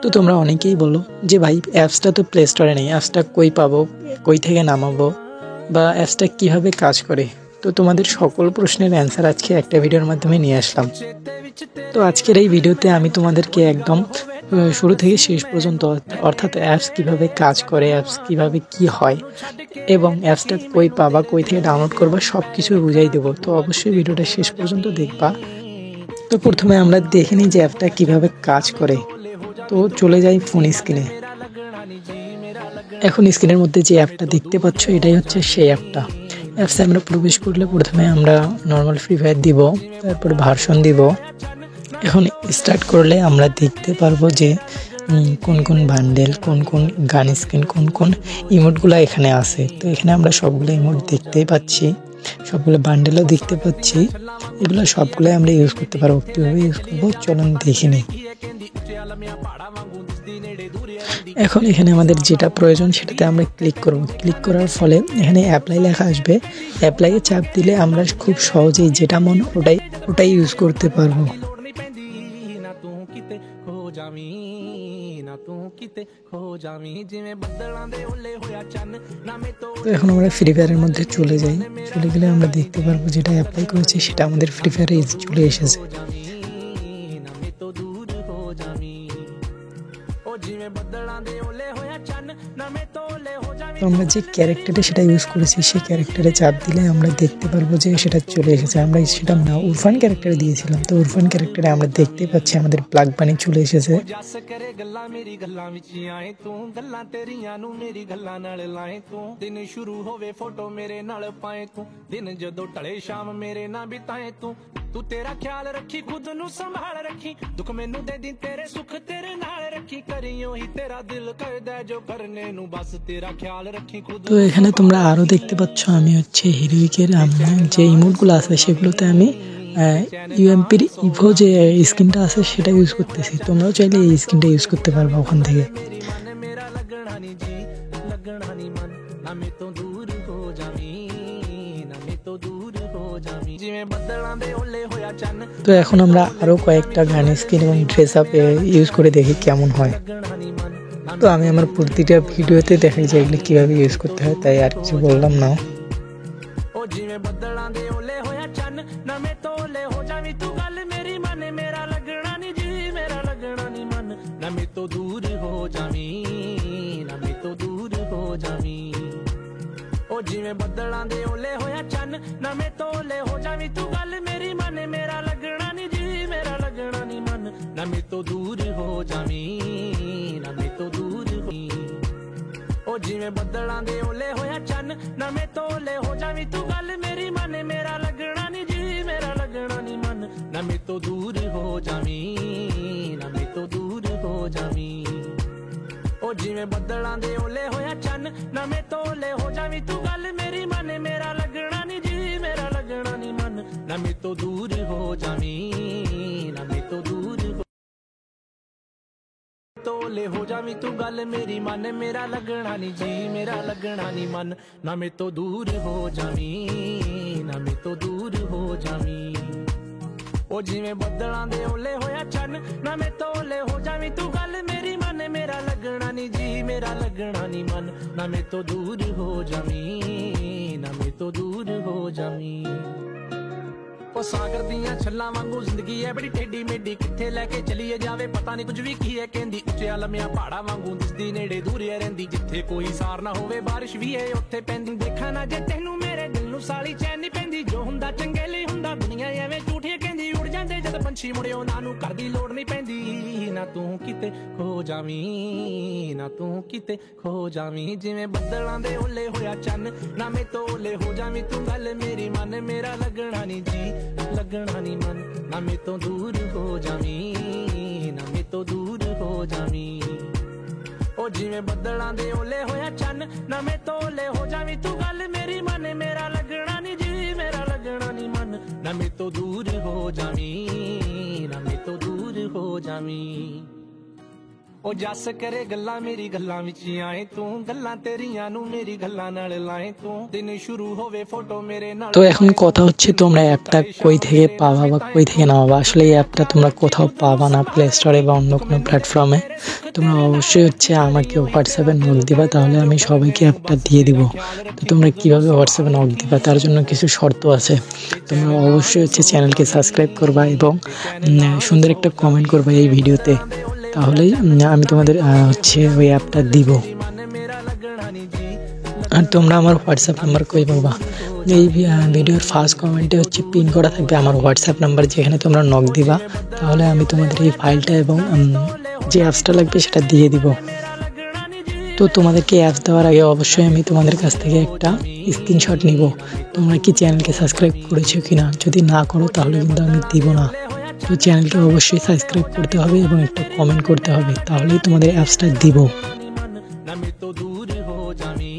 তো তোমরা অনেকেই বলো যে ভাই অ্যাপসটা তো প্লে স্টোরে নেই, অ্যাপসটা কই পাবো, কই থেকে নামাবো, বা অ্যাপসটা কিভাবে কাজ করে। তো তোমাদের সকল প্রশ্নের অ্যান্সার আজকে একটা ভিডিওর মাধ্যমে নিয়ে আসলাম। তো আজকের এই ভিডিওতে আমি তোমাদেরকে একদম শুরু থেকে শেষ পর্যন্ত, অর্থাৎ অ্যাপস কিভাবে কাজ করে, অ্যাপস কিভাবে কি হয় এবং অ্যাপসটা কই পাবা, কই থেকে ডাউনলোড করবা, সব কিছু বুঝাই দেবো। তো অবশ্যই ভিডিওটা শেষ পর্যন্ত দেখবা। তো প্রথমে আমরা দেখে নিই যে অ্যাপটা কিভাবে কাজ করে। তো চলে যাই ফোন স্ক্রিনে। এখন স্ক্রিনের মধ্যে যে অ্যাপটা দেখতে পাচ্ছ এটাই হচ্ছে সেই অ্যাপসে আমরা প্রবেশ করলে প্রথমে আমরা নর্মাল ফ্রি ফায়ার দিব, তারপর ভার্সন দিব। এখন স্টার্ট করলে আমরা দেখতে পারবো যে কোন কোন বান্ডেল, কোন কোন গান স্কিন, কোন কোন ইমোটগুলো এখানে আছে। তো এখানে আমরা সবগুলো ইমোট দেখতেই পাচ্ছি, সবগুলো বান্ডেলও দেখতে পাচ্ছি। এগুলো সবগুলোই আমরা ইউজ করতে পারবো। কীভাবে ইউজ করবো চলুন দেখে নিই। এখন এখানে আমাদের যেটা প্রয়োজন সেটাতে আমরা ক্লিক করব। ক্লিক করার ফলে এখানে অ্যাপ্লাই লেখা আসবে। অ্যাপ্লাইয়ে চাপ দিলে আমরা খুব সহজেই যেটা মন ওটাই ইউজ করতে পারবো। তো এখন আমরা ফ্রি ফায়ারের মধ্যে চলে যাই। চলে গেলে আমরা দেখতে পারবো যেটা অ্যাপ্লাই করেছি সেটা আমাদের ফ্রি ফায়ারে চলে এসেছে। আমরা যে ক্যারেক্টারে সেটা ইউজ করেছি সেই ক্যারেক্টারে চাপ দিলে আমরা দেখতে পারবো যে সেটা চলে এসেছে। আমরা সেটা না উরফান ক্যারেক্টারে দিয়েছিলাম, তো উরফান ক্যারেক্টারে আমরা দেখতে পাচ্ছি আমাদের প্লাগ বানি চলে এসেছে। तू तेरा ख्याल रखी खुद नू संभाल रखी दुख मैनू दे दी तेरे सुख तेरे नाल रखी करियो ही तेरा दिल कर दे जो करने नू बस तेरा ख्याल रखी खुद। তো এখানে তোমরা আরো দেখতে পাচ্ছ আমি হচ্ছে হিরোইকের যে ইমোটগুলো আছে সেগুলোতে আমি ইউএমপির ইভো যে স্কিনটা আছে সেটা ইউজ করতেছি। তোমরাও চাইলে এই স্কিনটা ইউজ করতে পারবে ওখান থেকে। তো এখন আমরা আরো কয়েকটা গান স্কিন এবং ড্রেস আপ ইউজ করে দেখি কেমন হয়। তো আমি আমার প্রতিটা ভিডিওতে দেখাই যে এগুলো কিভাবে ইউজ করতে হয়, তাই আর কিছু বললাম না। जिवें बदलां दे ओले होया चन ना मैं तोले हो जावी तू गल मेरी मन मेरा लगना नी जी मेरा लगना नी मन ना मैं तो दूर हो जावी ना मैं तो दूर हो ओ जिवें बदलां दे ओले होया चन ना मैं तोले हो जावी तू गल मेरी मन मेरा लगना नी जी मेरा लगना नी मन ना मैं तो दूर हो जावी ना मैं तो दूर हो जावी ओ जिवें बदलां दे ओले होया चन ना मैं तोले हो जावी तू गल मेरी मन मेरा लगना नी जी मेरा लगना नी मन ना मैं तो दूर हो जावी ना मैं तो दूर हो तोले हो जावी तू गल मेरी मन मेरा लगना नी जी मेरा लगना नी मन ना मैं तो दूर हो जावी ना मैं तो दूर हो जावी ओ जिवें बदलां दे ओले होया चन ना मैं तोले हो जावी तू गल मेरी मन मेरा लगना नी जी मेरा लगना नी मन ना मैं तो दूर हो जावी ना मैं तो दूर हो जावी ओ सागर दियां छल्लां वांगू जिंदगी है बड़ी टेढ़ी मेढ़ी किथे लेके चलीए जावे पता नहीं कुछ भी की है कहंदी उच्चिया लम्मिया पहाड़ा वांगू दिसदी नेड़े दूरिया रहिंदी जिथे कोई सार ना होवे बारिश भी है उत्थे पैंदी देखा ना जे तैनू मेरे दिल नू साली चैन नहीं पैंदी जो हुंदा चंगे लई हुंदा दुनिया एवें झूठियां कहंदी उड़ जांदे जद पंछी मुड़ियो ना नू घर दी लोड़ नहीं पैंदी ना तू किते खो जावी ना तू किते खो जावी जिवें बदलां दे ओले होया चन ना मैं तोले हो जावी तू गल मेरी मन मेरा लगना नी जी लगना नी मन ना मैं तो दूर हो जावी ना मैं तो दूर हो जावी ओ जिवें बदलां दे ओले होया चन ना मैं तोले हो जावी तू गल मेरी मन मेरा लगना नी जी मेरा लगना नी मन ना मैं तो दूर हो जावी ना मैं तो दूर हो जावी ਉਹ ਜੱਸ ਕਰੇ ਗੱਲਾਂ ਮੇਰੀ ਗੱਲਾਂ ਵਿੱਚ ਆਏ ਤੂੰ ਗੱਲਾਂ ਤੇਰੀਆਂ ਨੂੰ ਮੇਰੀ ਗੱਲਾਂ ਨਾਲ ਲਾਏ ਤੂੰ ਦਿਨ শুরু ਹੋਵੇ ফটো ਮੇਰੇ ਨਾਲ। তো এখন কথা হচ্ছে তোমরা অ্যাপটা কই থেকে পাবা বা কই থেকে নামাবা। আসলে এই অ্যাপটা তোমরা কোথাও পাবা না, প্লে স্টোরে বা অন্য কোনো প্ল্যাটফর্মে। তোমরা অবশ্যই হচ্ছে আমাকে হোয়াটসঅ্যাপে নক দিবা, তাহলে আমি সবাইকে অ্যাপটা দিয়ে দিব। তো তোমরা কীভাবে হোয়াটসঅ্যাপে নক দিবা তার জন্য কিছু শর্ত আছে। তোমরা অবশ্যই হচ্ছে চ্যানেলকে সাবস্ক্রাইব করবা এবং সুন্দর একটা কমেন্ট করবা এই ভিডিওতে, তাহলেই আমি তোমাদের হচ্ছে ওই অ্যাপটা দিব। আর তোমরা আমার হোয়াটসঅ্যাপ নাম্বার কই পাবা, এই ভিডিওর ফার্স্ট কমেন্টে হচ্ছে পিন করা থাকবে আমার হোয়াটসঅ্যাপ নাম্বার, যেখানে তোমরা নক দিবা, তাহলে আমি তোমাদের এই ফাইলটা এবং যে অ্যাপসটা লাগবে সেটা দিয়ে দিব। তো তোমাদেরকে অ্যাপস দেওয়ার আগে অবশ্যই আমি তোমাদের কাছ থেকে একটা স্ক্রিনশট নিব, তোমরা কি চ্যানেলকে সাবস্ক্রাইব করেছো কি না। যদি না করো তাহলে কিন্তু আমি দিব না। তো চ্যানেলকে অবশ্যই সাবস্ক্রাইব করতে হবে এবং একটা কমেন্ট করতে হবে, তাহলেই তোমাদের অ্যাপসটা দিব। ना मैं तो दूर हो जावी।